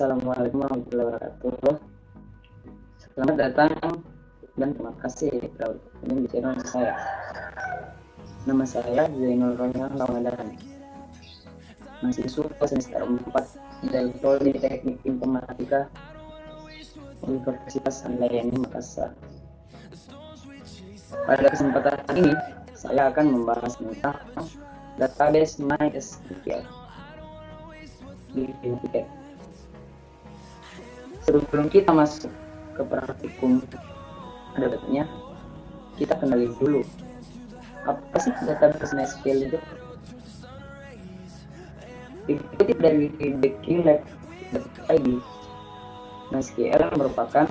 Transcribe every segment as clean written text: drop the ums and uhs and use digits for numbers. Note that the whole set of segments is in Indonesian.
Assalamualaikum warahmatullahi wabarakatuh. Selamat datang dan terima kasih telah berkunjung di channel saya. Nama saya Zainul Royan Ramadan, mahasiswa semester 4 dari Prodi Teknik Informatika Universitas Handayani Makassar. Pada kesempatan ini saya akan membahas tentang database MySQL di Informatika. Sebelum kita masuk ke praktikum database-nya, kita kenali dulu apa sih database MySQL itu. Dikutip dari wikilab.id, MySQL merupakan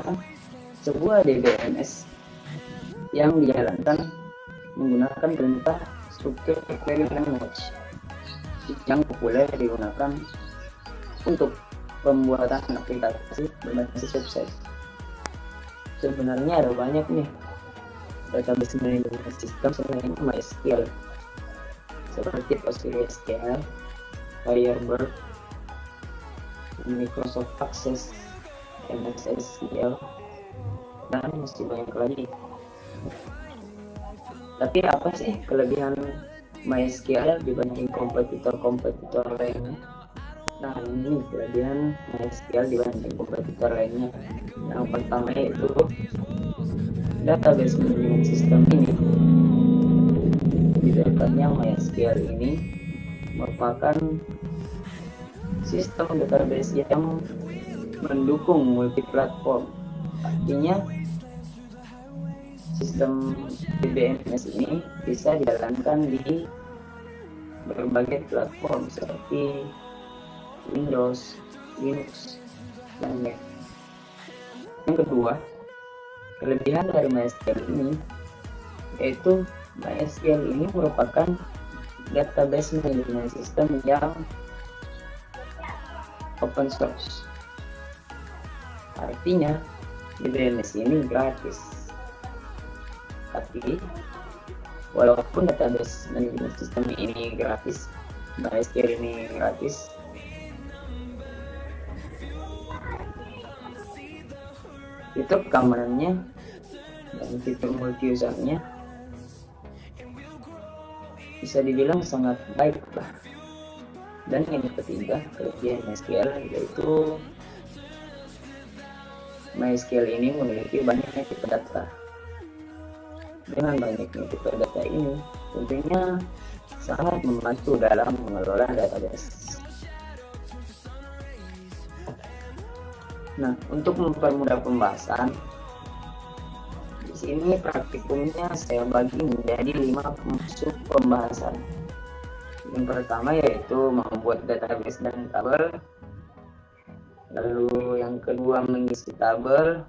sebuah DBMS yang dijalankan menggunakan perintah struktur query language yang populer digunakan untuk pembuatan aplikasi berbasis website. Sebenarnya ada banyak nih database management system selain MySQL, seperti PostgreSQL, Firebird, Microsoft Access, MS SQL, dan masih banyak lagi. Tapi apa sih kelebihan MySQL dibanding kompetitor lainnya? Nah, ini kelebihan MySQL dibanding kompetitor lainnya. Yang pertama yaitu database management system ini. Didapatnya MySQL ini merupakan sistem database yang mendukung multi-platform. Artinya sistem DBMS ini bisa dijalankan di berbagai platform seperti Windows, Linux, dan Mac. Yang kedua, kelebihan dari MySQL ini yaitu MySQL ini merupakan database management system yang open source. Artinya DBMS ini gratis. Tapi walaupun database management system ini gratis, MySQL ini gratis, fitur keamanannya dan fitur multi usernya bisa dibilang sangat baik lah. Dan yang ketiga, kelebihan MySQL yaitu MySQL ini memiliki banyaknya tipe data. Dengan banyaknya tipe data ini tentunya sangat membantu dalam mengelola database. Nah, untuk mempermudah pembahasan, di sini praktikumnya saya bagi menjadi 5 sub pembahasan. Yang pertama yaitu membuat database dan tabel. Lalu yang kedua mengisi tabel.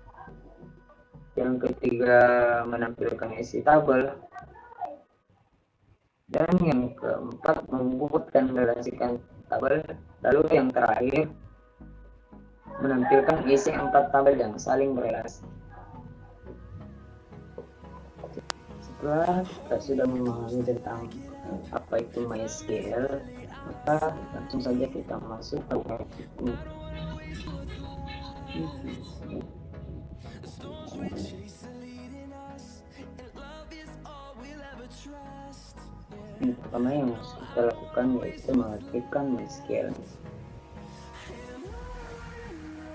Yang ketiga menampilkan isi tabel. Dan yang keempat membuat dan merelasikan tabel. Lalu yang terakhir menampilkan isi 4 tabel yang saling berelasi. Setelah kita sudah memahami tentang apa itu MySQL, maka langsung saja kita masuk ke praktikum. Yang pertama yang harus kita lakukan yaitu mengaktifkan MySQL.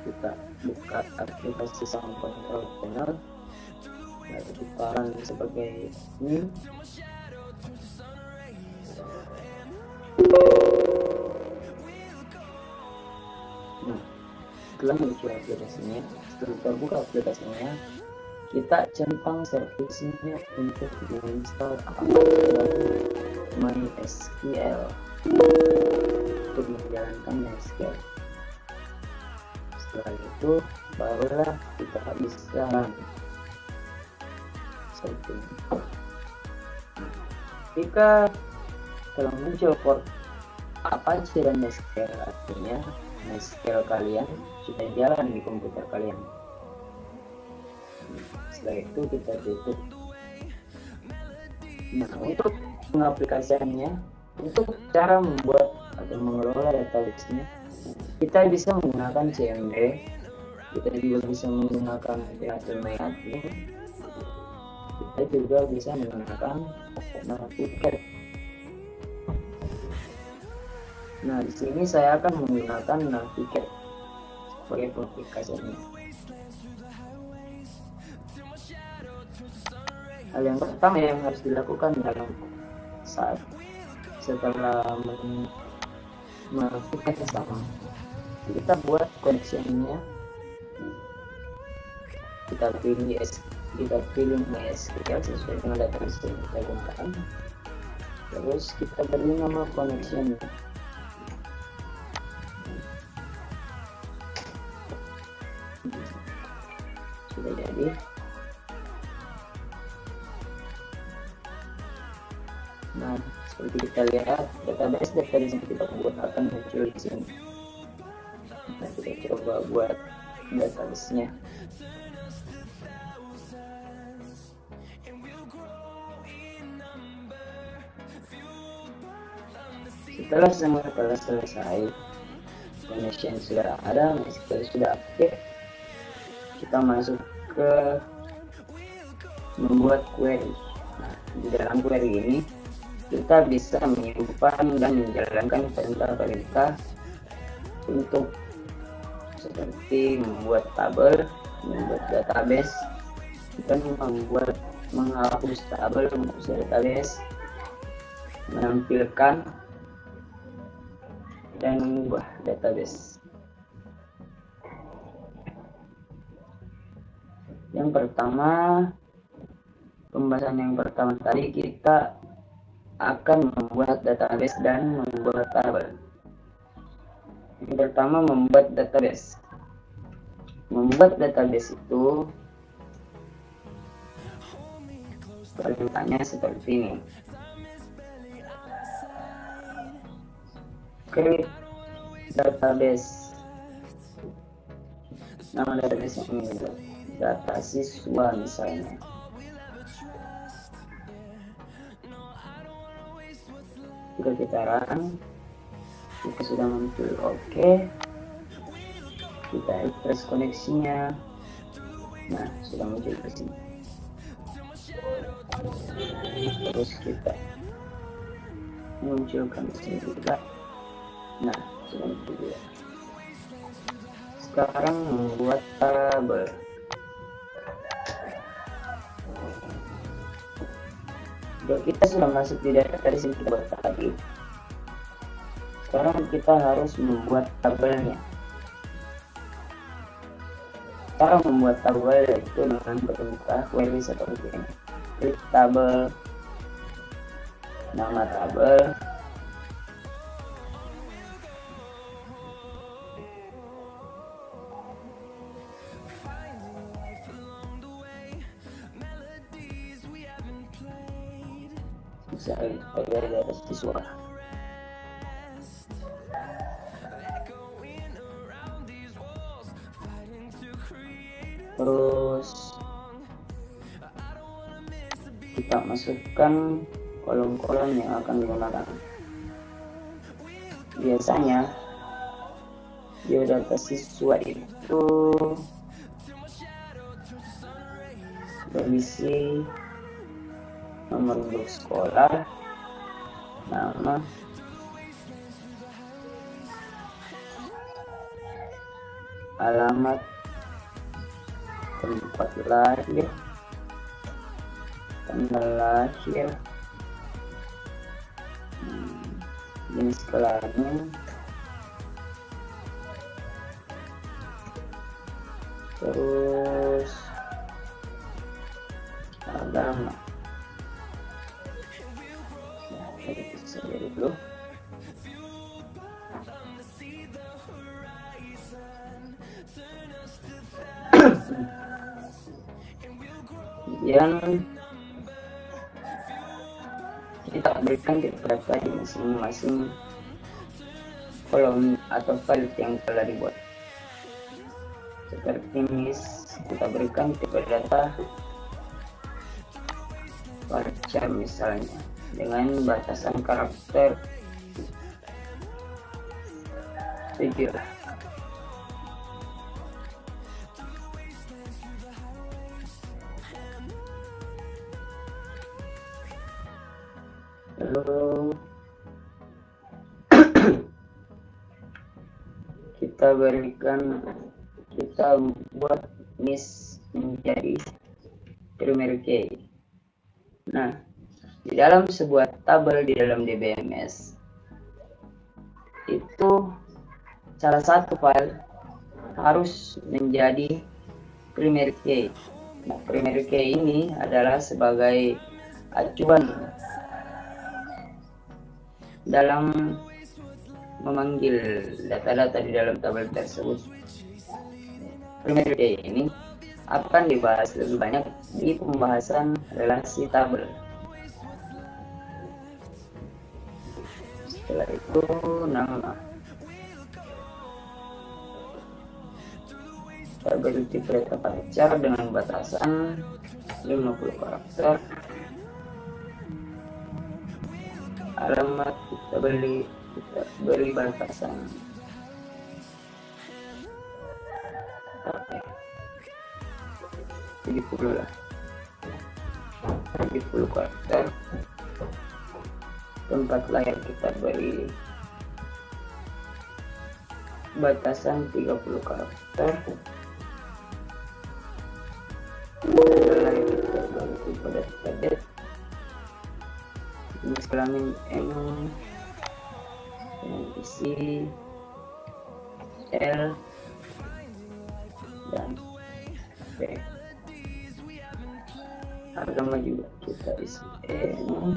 Kita buka aplikasi Sound Control Panel, lalu kita run sebagai new. Nah, setelah membuka aplikasinya, setelah terbuka aplikasinya, kita centang servisnya untuk menginstal MySQL untuk menjalankan MySQL. Setelah itu barulah kita bisa seperti ini. Jika telah muncul port Apache dan MySQL, artinya MySQL kalian sudah jalan di komputer kalian. Setelah itu kita tutup. Nah, untuk pengaplikasiannya, untuk cara membuat atau mengelola database-nya, Kita bisa menggunakan CMD, kita juga bisa menggunakan Mayatin, kita juga bisa menggunakan tiket. Nah, di sini saya akan menggunakan tiket sebagai aplikasinya. Hal yang pertama yang harus dilakukan dalam saat setelah melakukan sama, kita buat connectionnya, kita pilih MySQL sesuai dengan database yang kita gunakan, terus kita beri nama connection. Sudah jadi. Nah, seperti kita lihat database yang kita buat akan muncul di sini. Nah, kita coba buat database-nya. Setelah semua telah selesai, connection sudah ada, MySQL sudah aktif, kita masuk ke membuat query. Nah, di dalam query ini kita bisa menyimpan dan menjalankan perintah-perintah untuk seperti membuat tabel, membuat database, dan menghapus tabel, menghapus database, menampilkan dan mengubah database. Yang pertama, pembahasan yang pertama tadi, kita akan membuat database dan membuat tabel. Yang pertama, membuat database. Membuat database itu perintahnya seperti ini. Create database. Nama database ini data siswa misalnya. Jika kita run, jika sudah muncul oke, kita refresh koneksinya. Nah, sudah muncul ke sini. Terus kita munculkan di sini juga. Nah, sudah muncul juga. Sekarang membuat tabel. Jika kita sudah masuk di database yang kita buat tadi, sekarang kita harus membuat tabelnya. Cara membuat tabel yaitu dengan perintah query seperti ini. Klik tabel, nama tabel, misalnya dari data siswa. Terus kita masukkan kolom-kolom yang akan digunakan. Biasanya di data siswa itu berisi nomor induk sekolah, nama, alamat, tempat lahir, tanggal lahir, jenis kelamin, terus agama. Nah, itu saja dulu. Kemudian kita berikan data di masing-masing kolom atau file yang telah dibuat. Seperti ini, kita berikan tipe data varchar misalnya dengan batasan karakter Setuju. Lalu kita buat miss menjadi primary key. Nah, di dalam sebuah tabel di dalam DBMS itu salah satu file harus menjadi primary key. Nah, primary key ini adalah sebagai acuan dalam memanggil data-data di dalam tabel tersebut. Primary key ini akan dibahas lebih banyak di pembahasan relasi tabel. Setelah itu nama. Tabel tipe data pacar dengan batasan 50 karakter. Alamat kita beri batasan 70 lah, 70 karakter. Tempat layar kita beri batasan 30 karakter. Layar kita beri pada padet. Jenis kelamin M, isi L dan B. Agama juga kita isi N,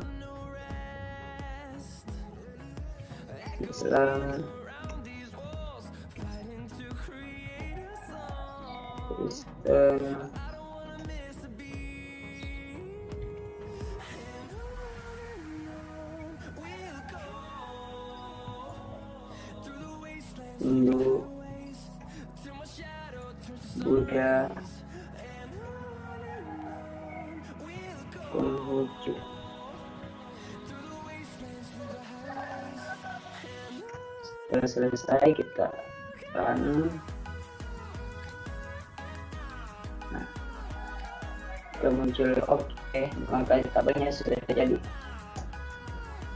Islam, Kristen, Hindu, Buddha, Konghucu. Setelah selesai kita run. Nah, kita muncul oke, maka tabelnya sudah terjadi.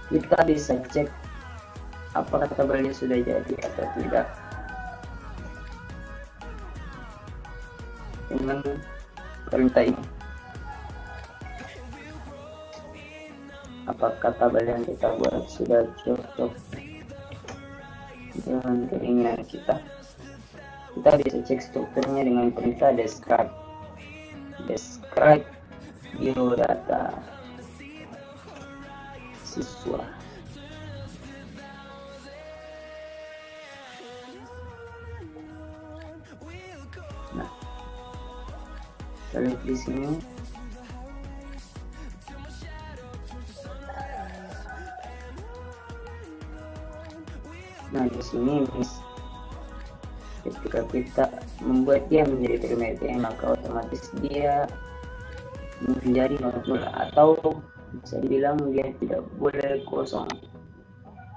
Kita bisa cek apakah tabelnya sudah jadi atau tidak dengan perintah ini. Apakah tabel yang kita buat sudah cocok dengan keinginan kita? Kita bisa cek strukturnya dengan perintah describe biodata siswa. Nah, kita lihat di sini. Nah, di sini ketika kita membuat dia menjadi primary key, maka otomatis dia menjadi nol atau bisa dibilang dia tidak boleh kosong,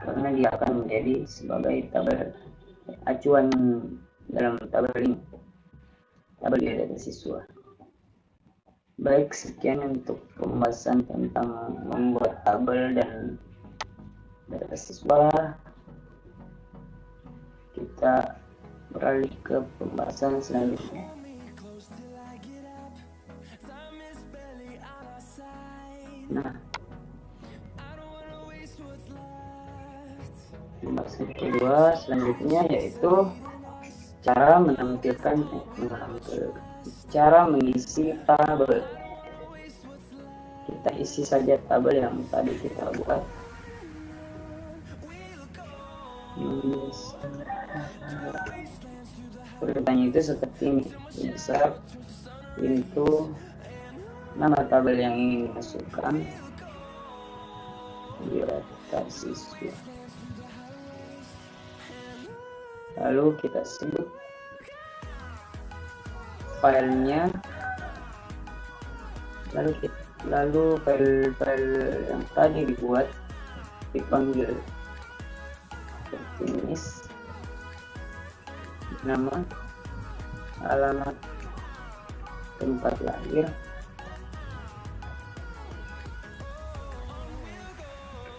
karena dia akan menjadi sebagai tabel acuan dalam tabel ini, tabel data siswa. Baik, sekian untuk pembahasan tentang membuat tabel dan data siswa. Kita beralih ke pembahasan selanjutnya. Nah, pembahasan kedua selanjutnya yaitu cara cara mengisi tabel. Kita isi saja tabel yang tadi kita buat. Perintahnya itu seperti ini: insert into nama tabel yang ingin dimasukkan, data siswa. Lalu kita sebut filenya, lalu file yang tadi dibuat dipanggil finish nama, alamat tempat lahir,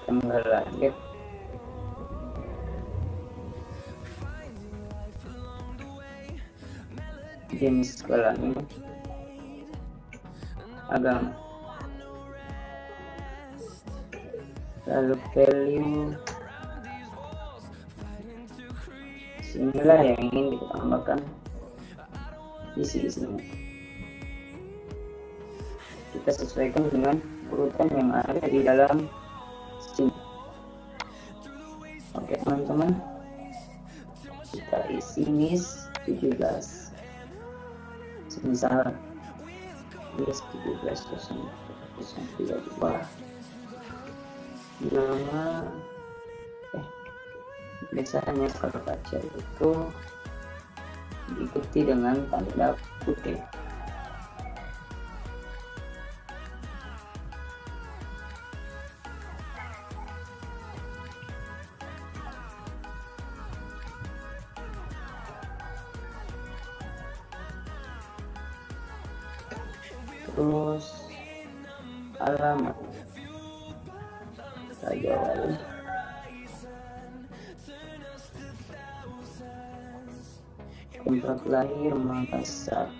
tanggal lahir, jenis kelamin, agama, lalu value. Inilah yang ingin kita tambahkan isi-isinya. Kita sesuaikan dengan urutan yang ada di dalam sini. Oke teman-teman, kita isi NIS 17. Misal NIS 17.032 nama. Biasanya kalau baca itu diikuti dengan tanda kutip. Terus alamat saja lalu. Tempat lahir Makassar.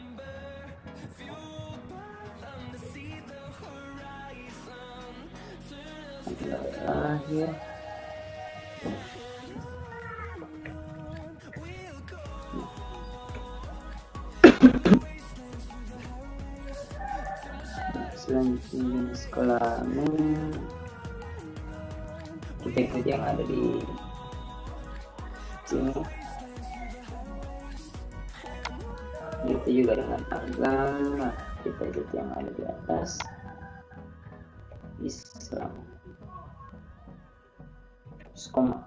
Tempat lahir selanjutnya sekolah kita ikuti yang ada di sini. Itu juga dengan agama kita ikuti yang ada di atas, Islam, terus koma.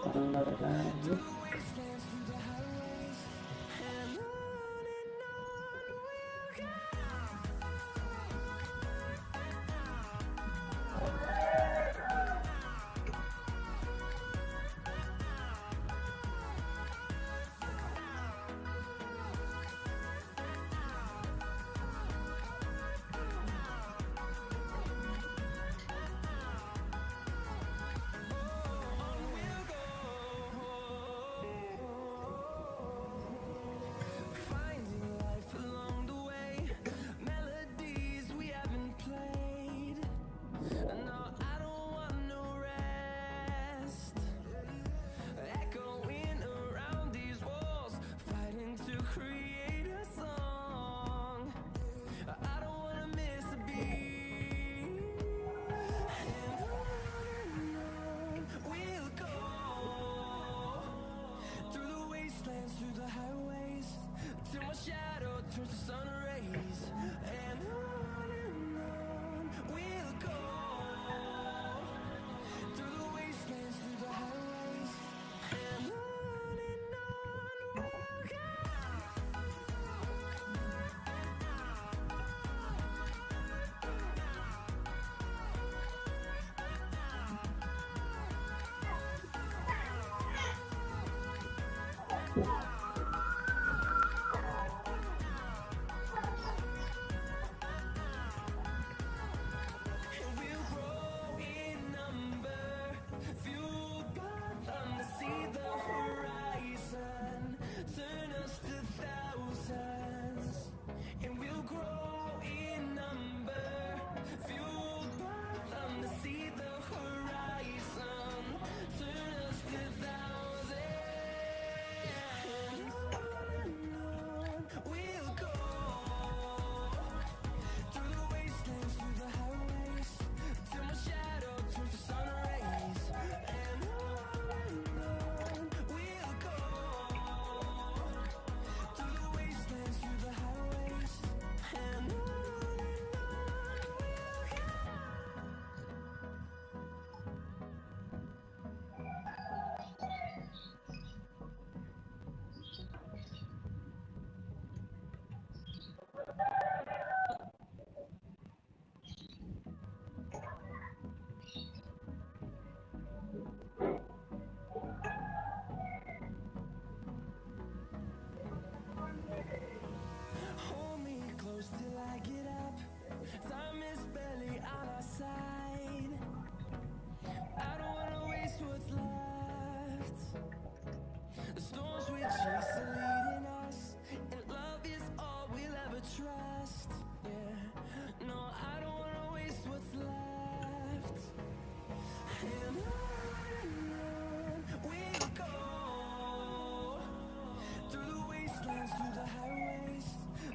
Tanggal lahir,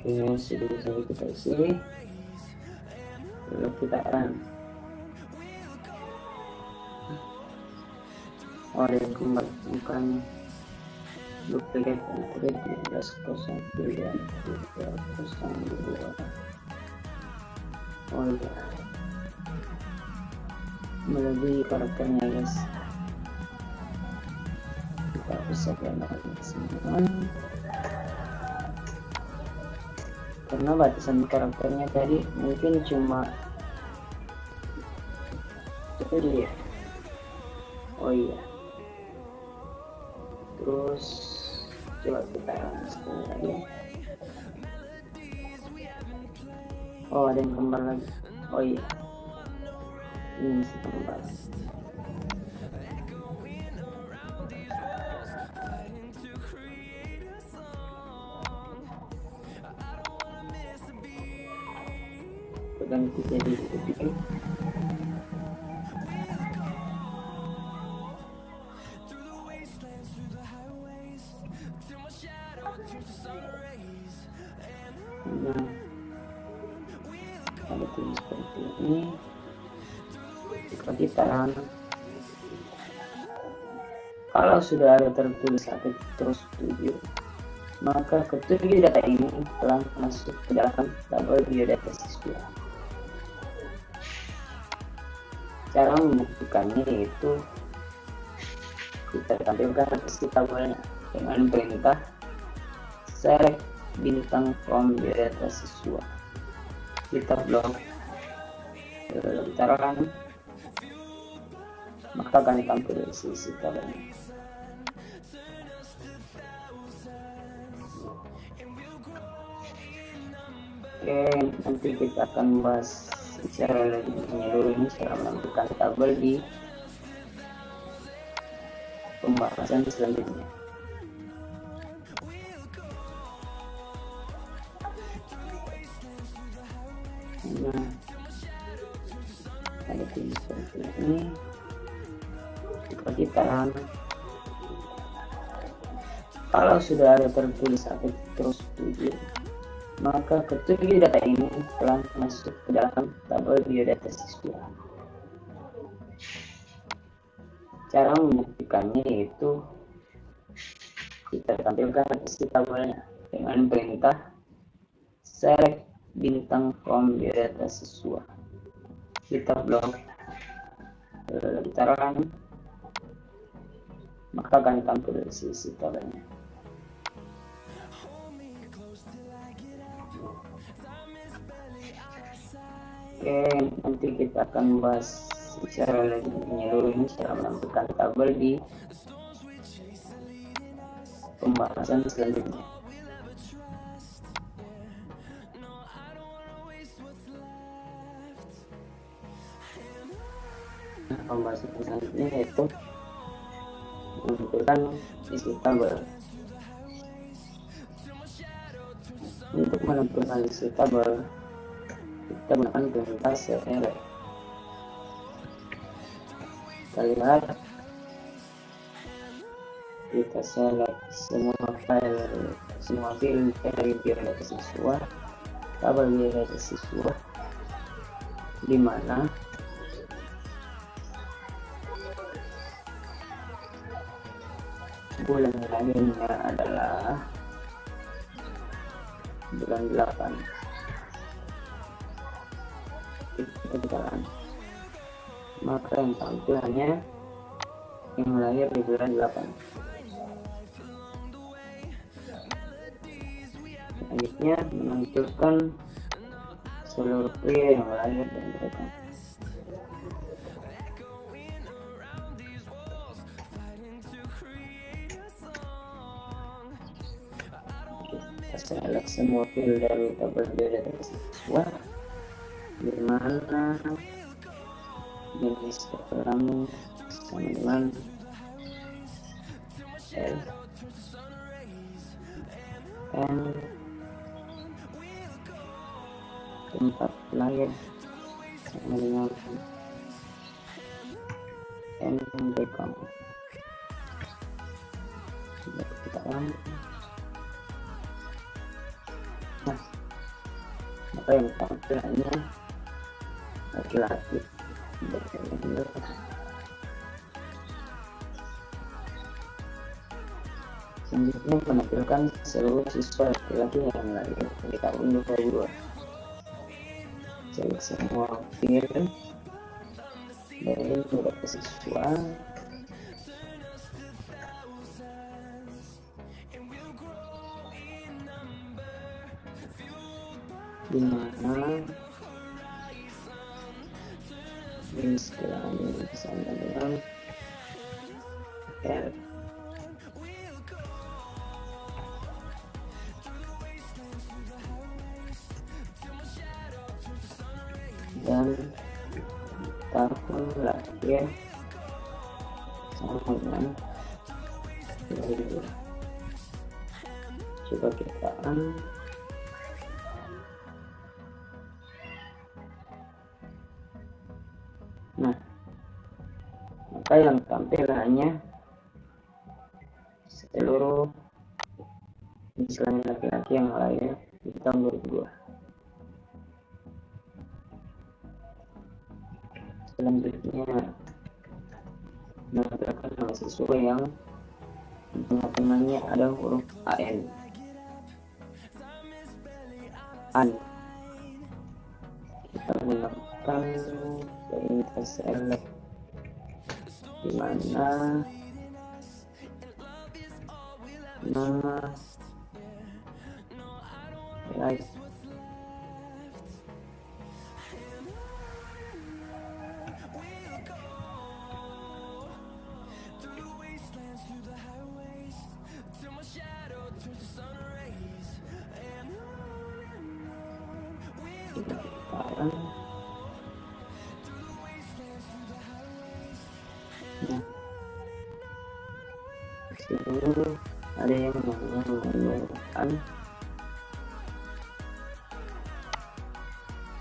ini sudah bisa kita isi, lalu kita run. Ada yang kembali bukan duplicate tadi 13.03.02. Oh iya, melebihi karakternya guys. Kita bisa gunakan semua karena batasan karakternya tadi mungkin cuma itu dia. Oh iya, terus coba kita sekali lagi. Oh ada yang kembar lagi. Oh iya, ini masih kembar. Ganti jadi sedikit. Nah, ada tulis seperti ini. Jika ditahan, kalau sudah ada tertulis terus 7, maka ketujuh data ini telah masuk ke dalam tabel biodata siswa. Cara membuktikannya yaitu kita tampilkan isi tabelnya dengan perintah select bintang from biodata siswa. Kita blok, kita run, maka akan tampil isi tabelnya. Oke, nanti kita akan bahas secara lebih menyeluruh ini cara menampilkan tabel di pembahasan selanjutnya. Nah, ada tulis seperti ini. Jika ditahan, kalau sudah ada tertulis terus 7, maka ketujuh data ini telah masuk ke dalam tabel biodata siswa. Cara membuktikannya yaitu kita tampilkan isi tabelnya dengan perintah select bintang from biodata siswa. Kita blok, kita run, maka akan tampil isi tabelnya. Oke, nanti kita akan bahas secara lebih menyeluruh ini cara menampilkan tabel di pembahasan selanjutnya. Nah, pembahasan selanjutnya yaitu menentukan isi tabel. Untuk menentukan isi tabel, kita gunakan perintah select. Kita lihat, kita select semua file dari biodata siswa, tabel biodata siswa, di mana bulan lahirnya adalah bulan 8. Kita tekan, maka yang tampilannya yang lahir di bulan 8. Selanjutnya menampilkan seluruh pria yang lahir dan mereka. Kita select semua file dari tabel biodata siswa, di mana jenis kelamin sama dengan L, N, tempat lahir sama dengan N become. Sudah kita run. Nah, maka yang tampilannya laki-laki. Selanjutnya menampilkan seluruh siswa laki-laki yang lahir di tahun 2002. Cek semua profil dari beberapa siswa. Di mana ini sekiranya bersama dengan R. Dan tahun lahir sama dengan 2002. Coba kita nah, maka yang tampil hanya seluruh misalnya laki-laki yang lahir di tahun 2002. Selanjutnya menampilkan mahasiswa yang di tengah-tengahnya ada huruf AN. Kita gunakan perintah select, di mana nama like nah, disitu ada yang menggunakan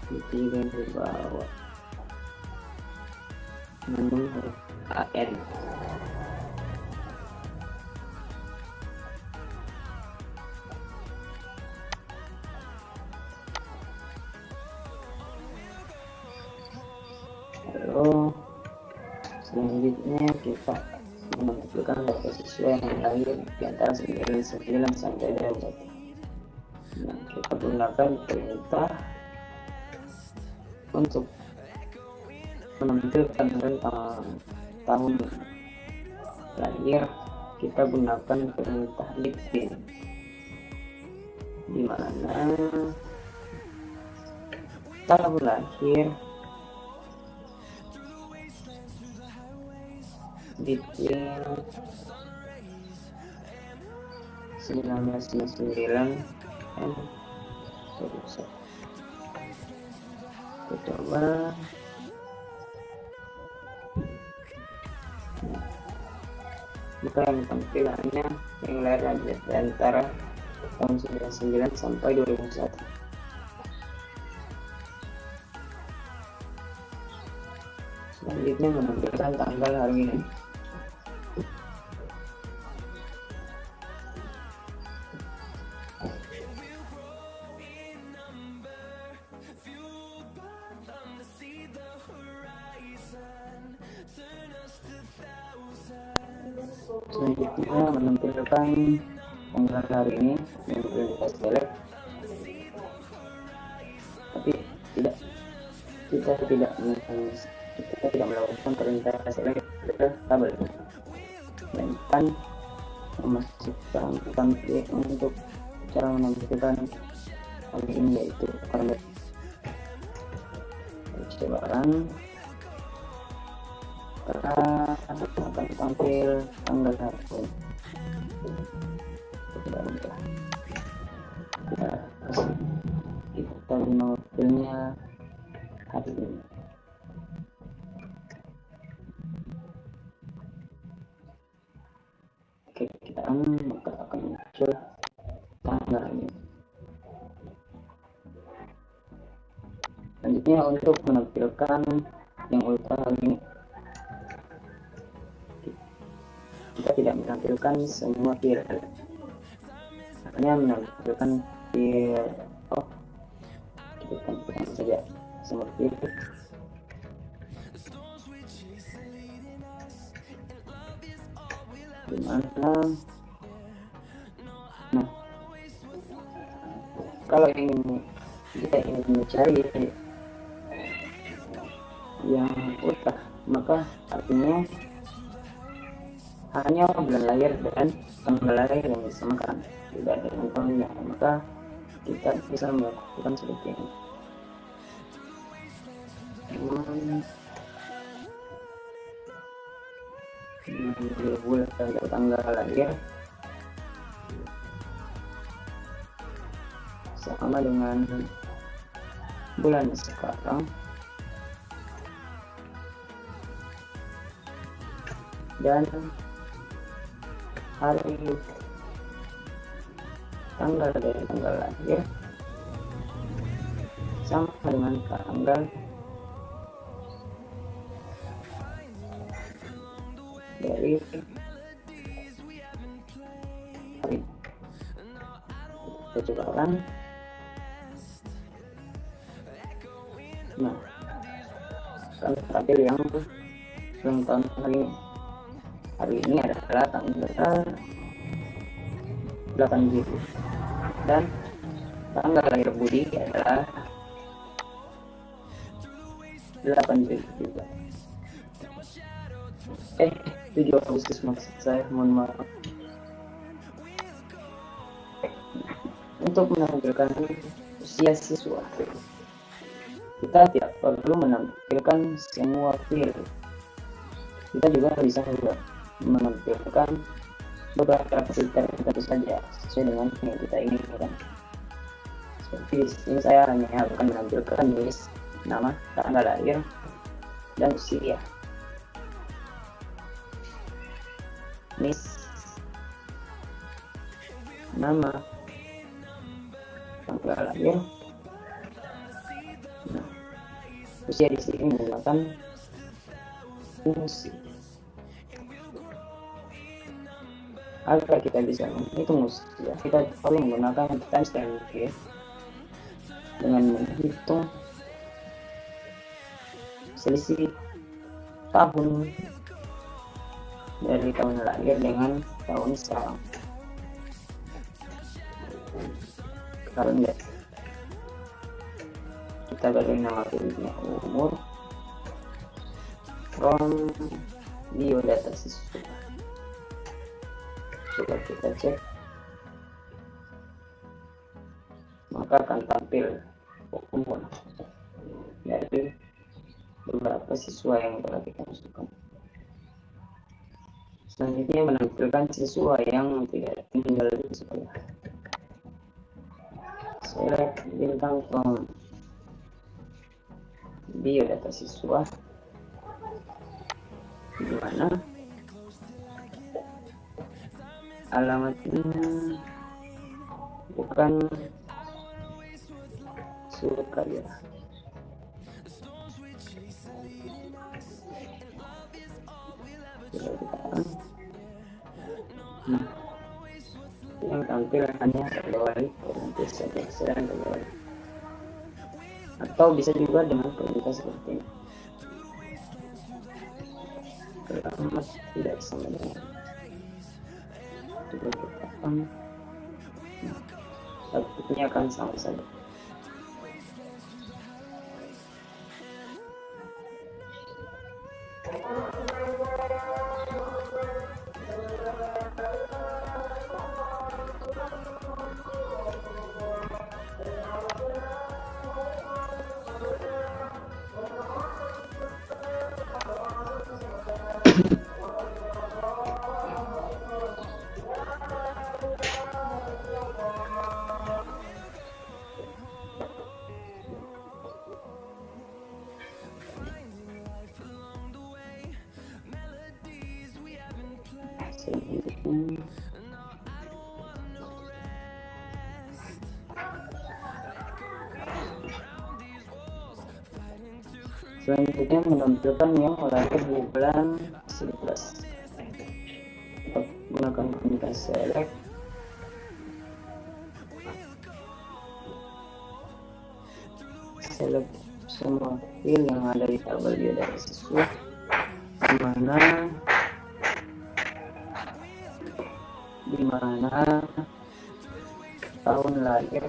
di bagian bawah menu huruf AN. Lalu selanjutnya kita menampilkan data siswa yang lahir di antara 99 sampai 21. Nah, kita gunakan perintah untuk menampilkan tentang tahun lahir. Kita gunakan perintah lifin, di mana tahun lahir detail 1999 dan selesai. Kita coba. Maka yang tampilannya yang lahir di antara tahun 99 sampai 2001. Selanjutnya menampilkan tanggal hari ini. Selanjutnya menampilkan tanggal hari ini yang prioritas select, tapi kita tidak melakukan perintah select ke tabel, melainkan memasukkan tampil untuk cara menampilkan hal ini, yaitu karena cobaan akan tampil tanggal hari ini. Kita guna waktunya hari ini. Oke, kita maka akan muncul tanggal ini. Selanjutnya untuk menampilkan yang ultra hari ini, kita tidak menampilkan semua file, hanya menampilkan file. Kita dimana nah kalau kita ingin mencari yang utah, maka artinya hanya bulan lahir dan tanggal lahir yang disamakan, tidak ada yang tahunnya, maka kita bisa melakukan seperti ini. Bulan dan tanggal lahir sama dengan bulan sekarang dan hari tanggal dari tanggal lahir sama dengan tanggal dari hari. Kita coba kan. Nah, kan tampil yang ulang tahun hari ini adalah tanggal 8 Juli dan tanggal lahir Budi adalah 8 Juli juga. 7 Agustus maksud saya, mohon maaf. Untuk menampilkan usia siswa, kita tidak perlu menampilkan semua file. Kita juga bisa menampilkan beberapa filter tentu saja sesuai dengan yang kita inginkan. Seperti di sini saya hanya akan menampilkan list nama, tanggal lahir, dan usia. List nama, tanggal lahir. Nah, usia di sini menggunakan fungsi. Agar kita bisa menghitung usia, kita perlu menggunakan timestamp dengan menghitung selisih tahun dari tahun lahir dengan tahun sekarang. Kalau enggak, kita beri nama filenya umur, from biodata siswa. Coba kita cek, maka akan tampil umur dari beberapa siswa yang telah kita masukkan. Selanjutnya menampilkan siswa yang tidak tinggal di sekolah. Select bintang from biodata siswa, di mana alamatnya bukan Surabaya. Nah, yang tampil hanya Februari, sedang Februari, atau bisa juga dengan perintah seperti ini. Alamat tidak sama dengan coba kita satunya akan sama saja. Selanjutnya menampilkan yang lahir di bulan 11. Gunakan perintah select, select semua file yang ada di tabel biodata siswa, di mana di mana tahun lahir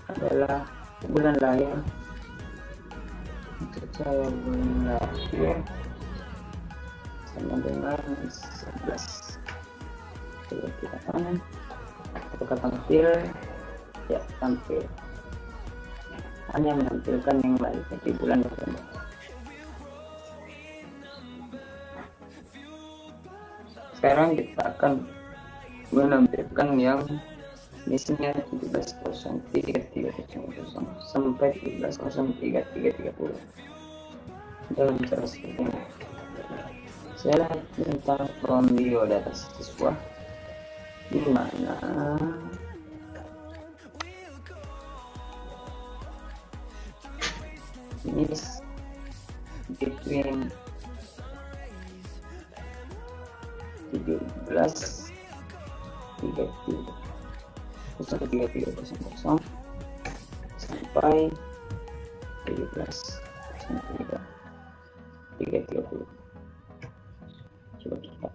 adalah bulan lahir. Untuk saya bulan lahir sama dengan 11. Coba kita kan apakah tampil? Ya, tampil. Hanya menampilkan yang lain di bulan November. Sekarang kita akan menampilkan yang misinya 17.03.300 sampai 17.03.330 dalam cara seperti ini. Saya tentang from video data siswa di mana miss between 17.33.00 sampai 17.03.30. Coba kita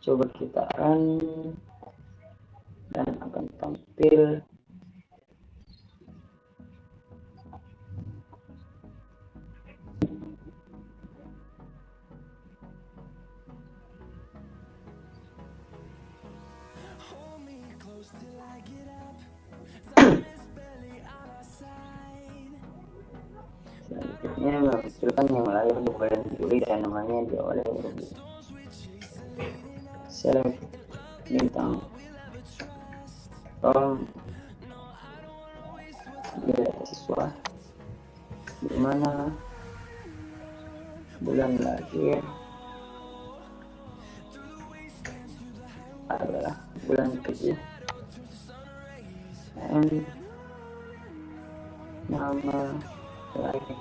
coba kita dan akan tampil selanjutnya memunculkan yang lahir di bulan Juli dan namanya diawali huruf B. Select bintang from siswa di mana bulan lahir adalah bulan 7 dan nama lahir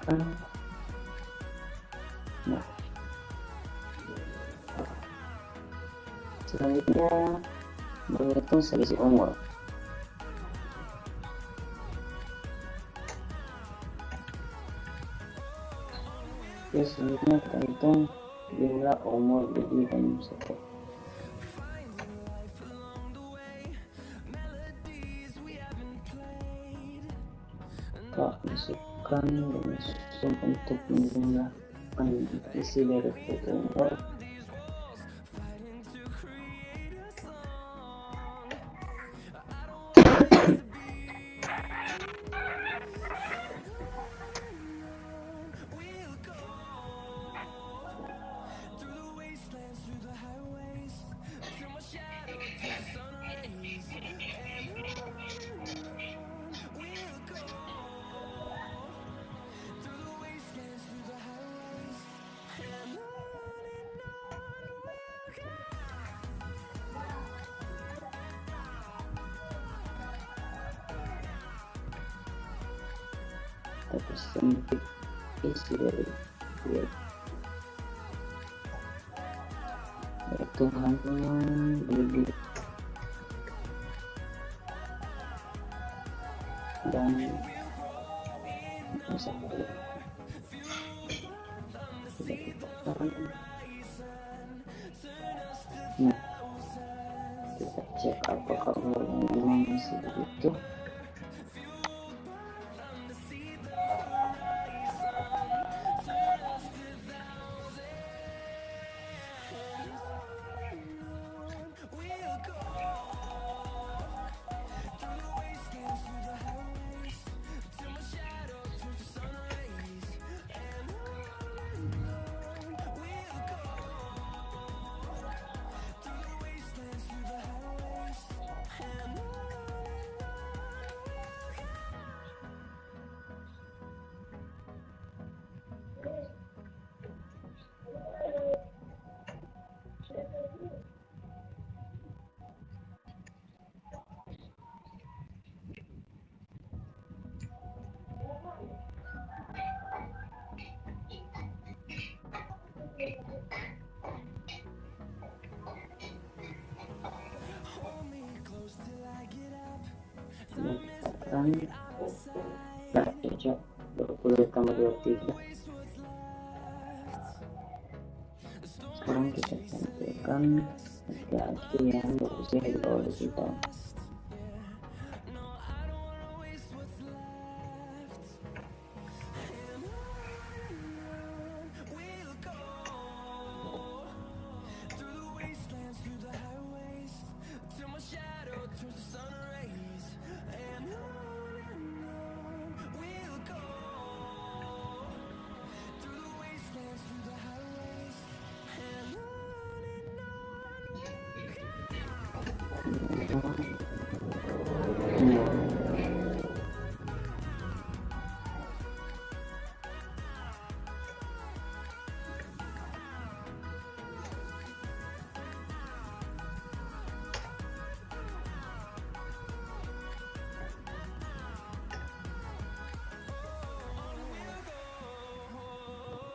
nah, selanjutnya menghitung selisih umur. Oke, selanjutnya kita hitung jumlah umur biji dan satu. Kita masukkan dan sum untuk menjumlahkan isi dari foto umur. Terus sempit isi dari dia yaitu beli dan nah, kita cek apakah umurnya memang masih begitu. kan gak cocok. 20 tambah 23. Sekarang kita tampilkan laki-laki yang berusia di bawah 20 tahun.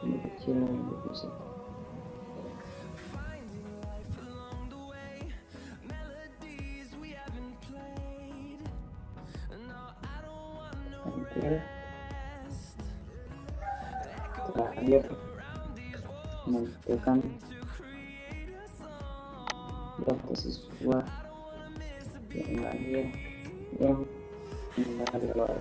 Ini kecil, ini besar. Tampil. Terakhir menampilkan daftar siswa yang lahir yang meninggal di luar.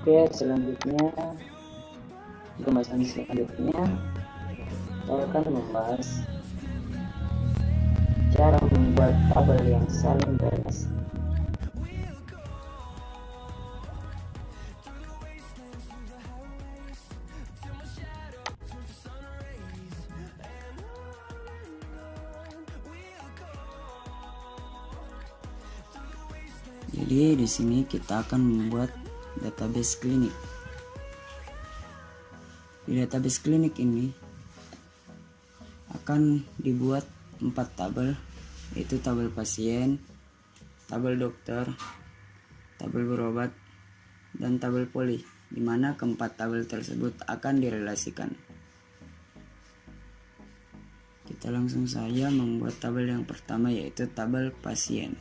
Oke, selanjutnya pembahasan selanjutnya saya akan membahas cara membuat tabel yang saling berrelasi. Jadi di sini kita akan membuat database klinik. Di database klinik ini akan dibuat 4 tabel, yaitu tabel pasien, tabel dokter, tabel berobat, dan tabel poli, di mana keempat tabel tersebut akan direlasikan. Kita langsung saja membuat tabel yang pertama, yaitu tabel pasien.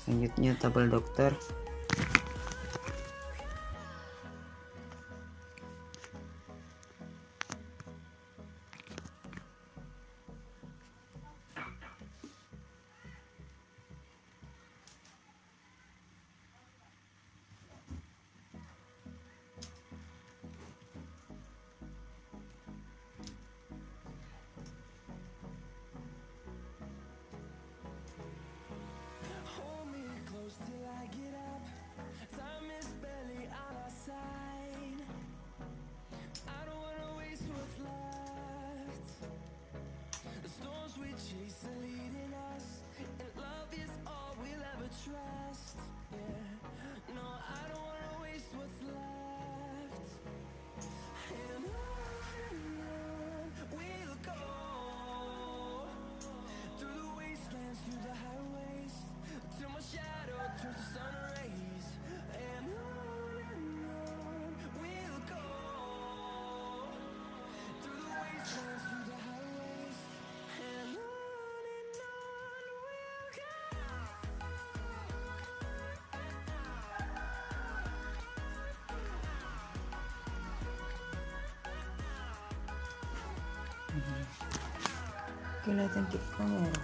Selanjutnya tabel dokter. Kelihatan di kamera.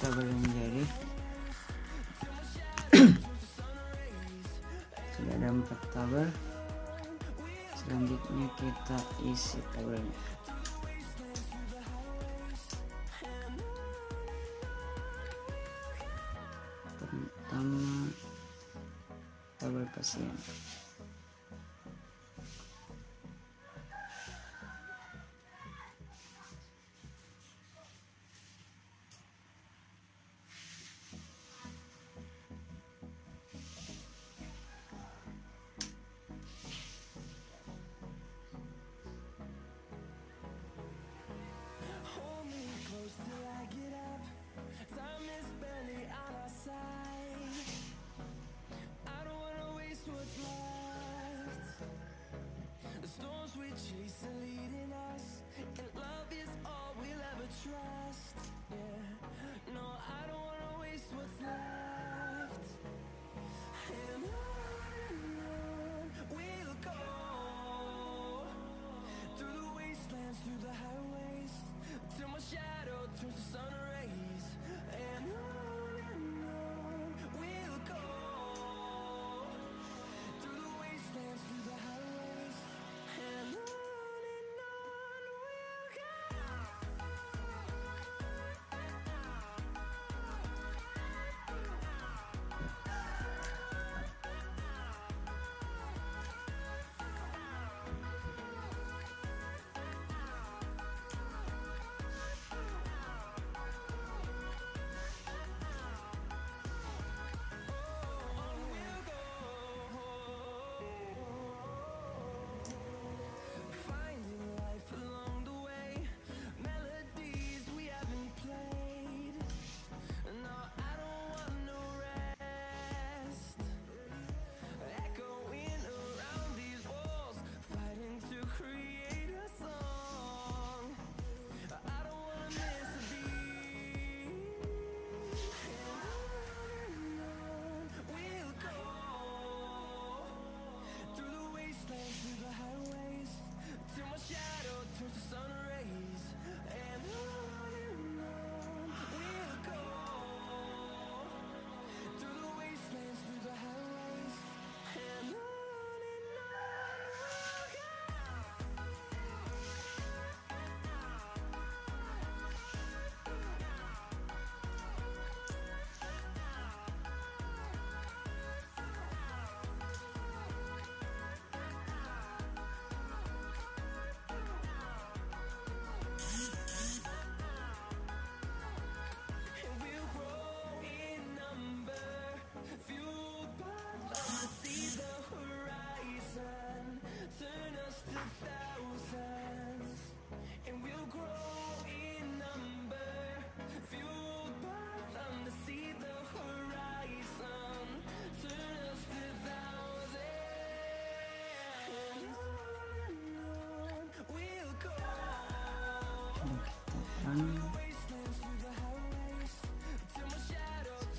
Tabel yang menjadi sudah ada 4 tabel. Selanjutnya kita isi tabelnya. Pertama, tabel pasien.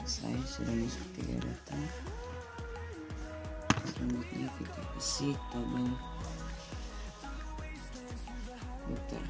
Saya sudah masuk 3 data. Selanjutnya kita isi tabel dokter.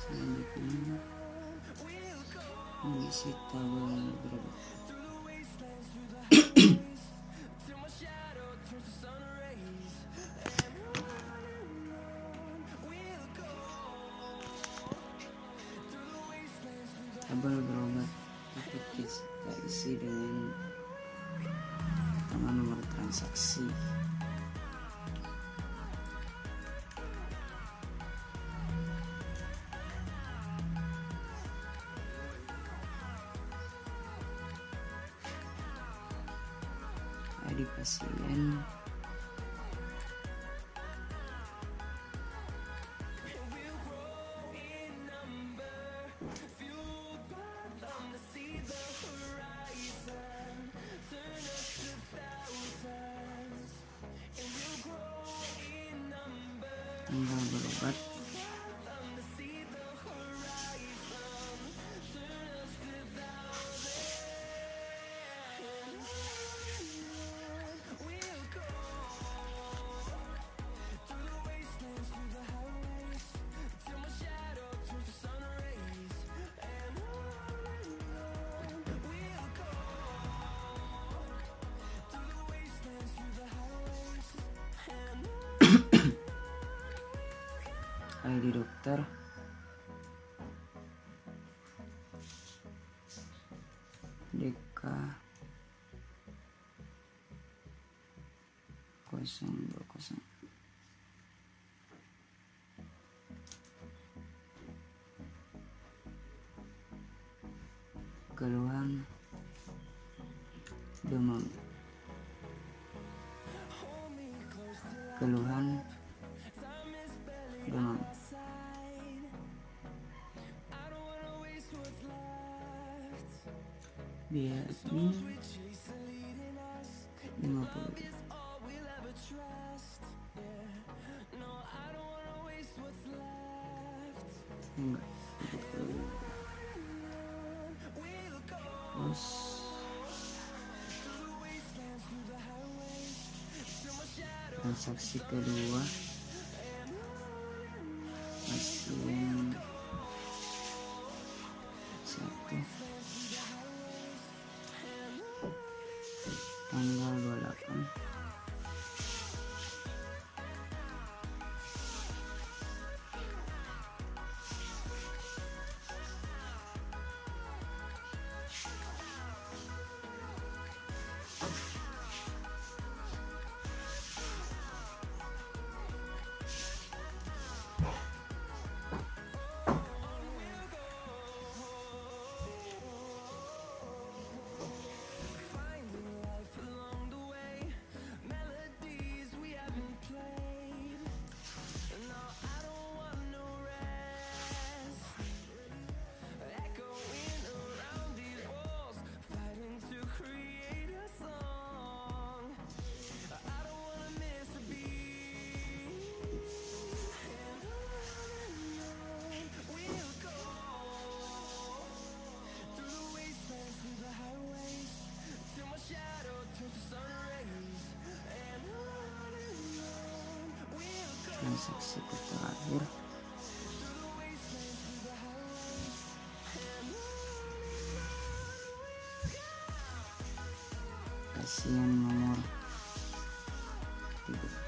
Selanjutnya mengisi tabel berapa. Tabel berobat itu kita isi dengan nomor transaksi. ID pasien, tanggal berobat, ID dokter, DK 020, keluhan demam, keluhan demam, biaya admin 50. Enggak. Terus transaksi kedua pasien 1 tanggal 28 transaksiku terakhir. Pasien nomor 3.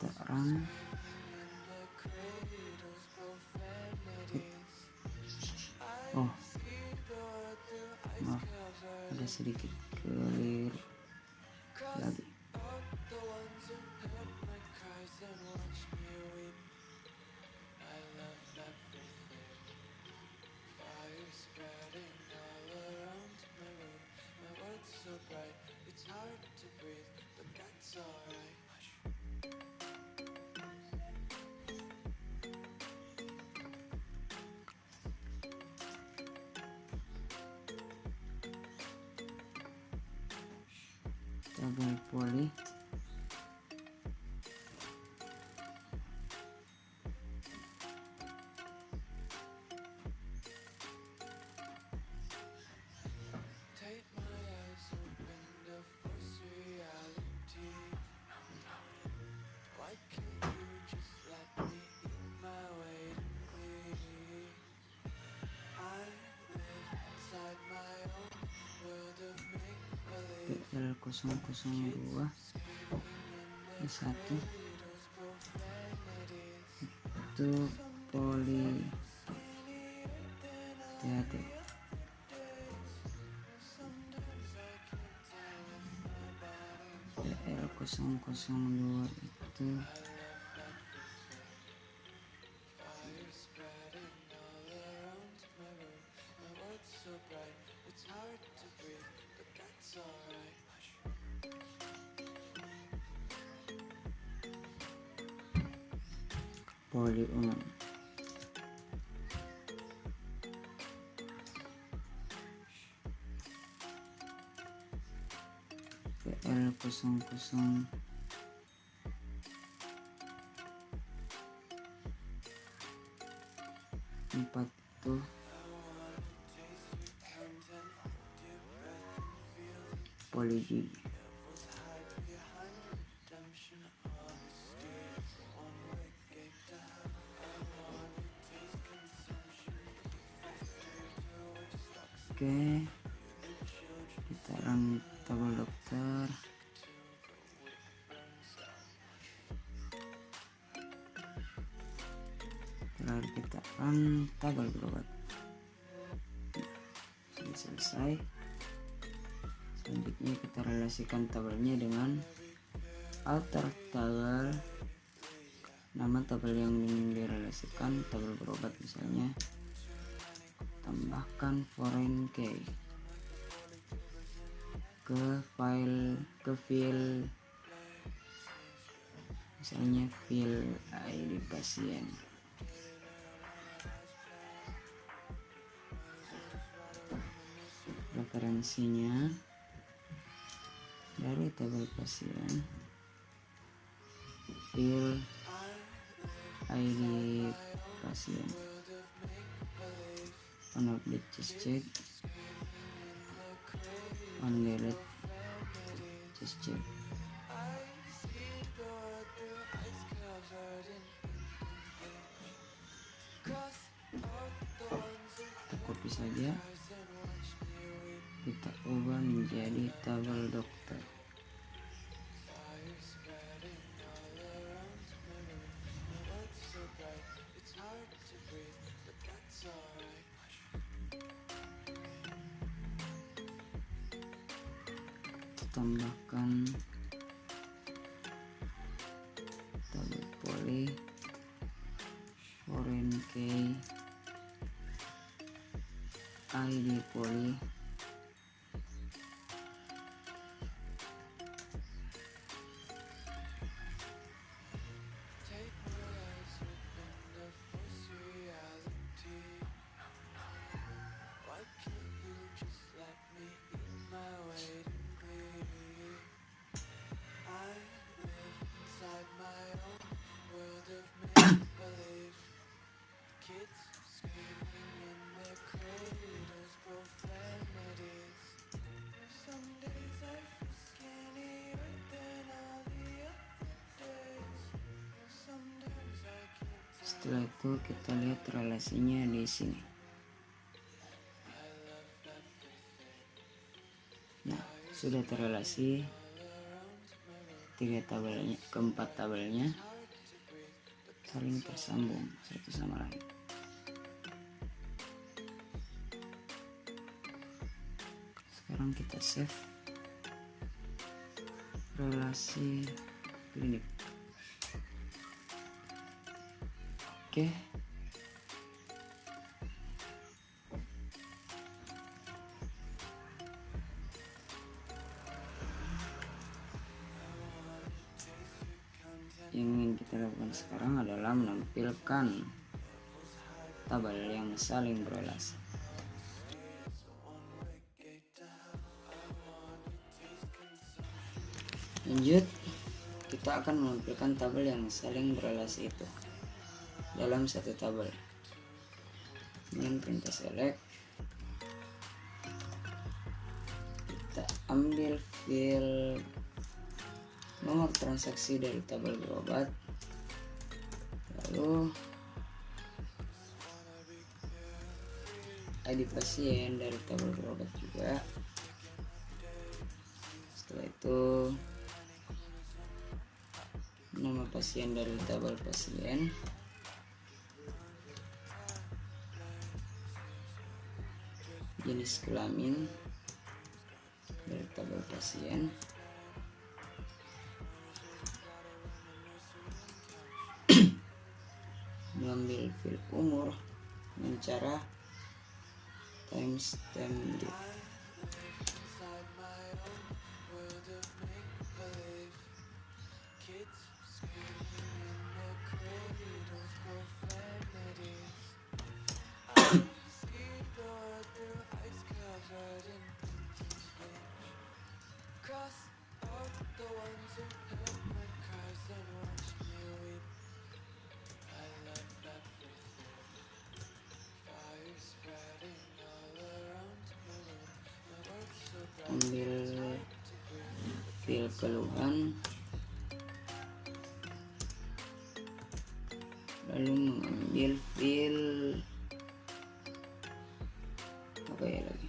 Terang. Oh, maaf, ada sedikit keliru lagi. Tabel poli. PL002 1 itu poli THT. PL002 itu poli umum. PL004 itu poli G. Oke, kita run tabel dokter. Lalu kita run tabel berobat. Sudah selesai. Selanjutnya kita relasikan tabelnya dengan alter tabel. Nama tabel yang ingin direlasikan, tabel berobat misalnya. Tambahkan foreign key ke file misalnya file ID pasien. Referensinya dari tabel pasien, file ID pasien, on update chest check, on direct chest check. Kita copy saja, kita ubah menjadi tabel dokter. Tambahkan tabel poli, foreign key, ID poli, setelah itu kita lihat relasinya di sini. Nah, sudah terrelasi keempat tabelnya saling tersambung satu sama lain. Sekarang kita save relasi klinik. Oke. Yang ingin kita lakukan sekarang adalah menampilkan tabel yang saling berrelasi. Lanjut, kita akan menampilkan tabel yang saling berrelasi itu dalam satu tabel dengan perintah select. Kita ambil file nomor transaksi dari tabel berobat, lalu ID pasien dari tabel berobat juga. Setelah itu nama pasien dari tabel pasien, jenis kelamin dari tabel pasien, mengambil file umur dengan cara timestamp date. Ambil file keluhan, lalu mengambil file apa ya lagi,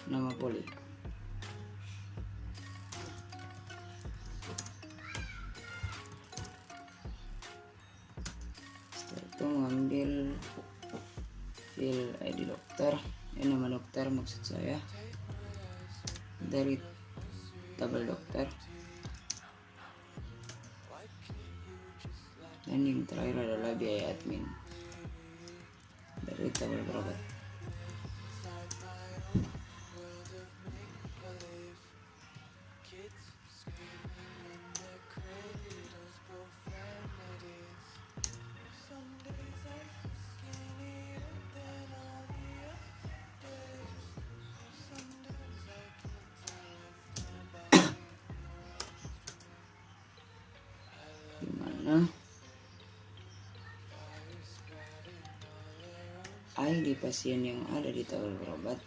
nama poli. Setelah itu mengambil file ID dokter, nama dokter maksud saya, dari tabel dokter, dan yang terakhir adalah biaya admin dari tabel berobat. Dimana ID pasien yang ada di tabel berobat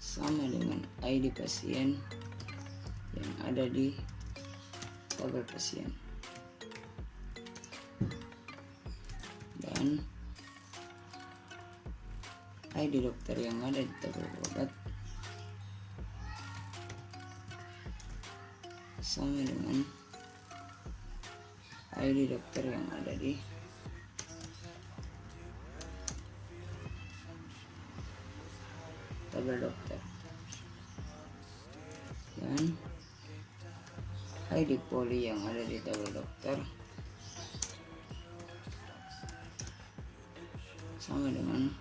sama dengan ID pasien yang ada di tabel pasien, dan ID dokter yang ada di tabel berobat sama dengan ID dokter yang ada di tabel dokter, dan ID poli yang ada di tabel dokter sama dengan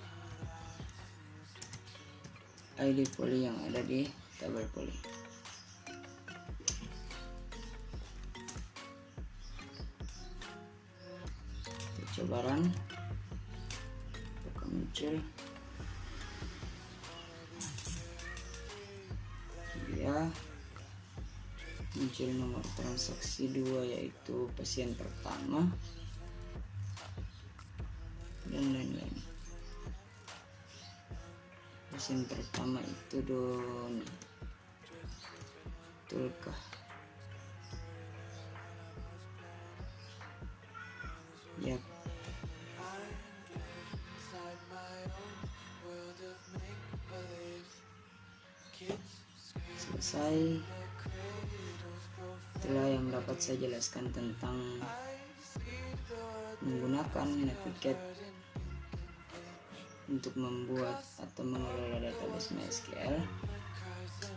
ID poli yang ada di tabel poli. Coba run, apakah muncul? Ya, muncul nomor transaksi 2 yaitu pasien pertama dan lain-lain. Pasien pertama itu Doni, betulkah? Ya, selesai. Setelah yang dapat saya jelaskan tentang menggunakan Navigate untuk membuat atau mengelola database MySQL,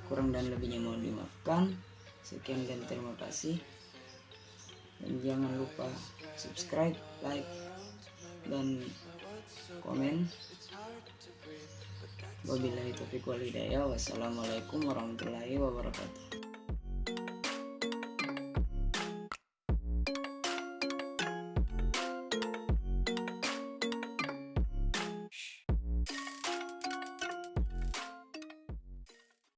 kurang dan lebihnya mohon dimaafkan. Sekian dan terima kasih, dan jangan lupa subscribe, like, dan komen. Wabillahi taufiq wal hidayah. Wassalamualaikum warahmatullahi wabarakatuh.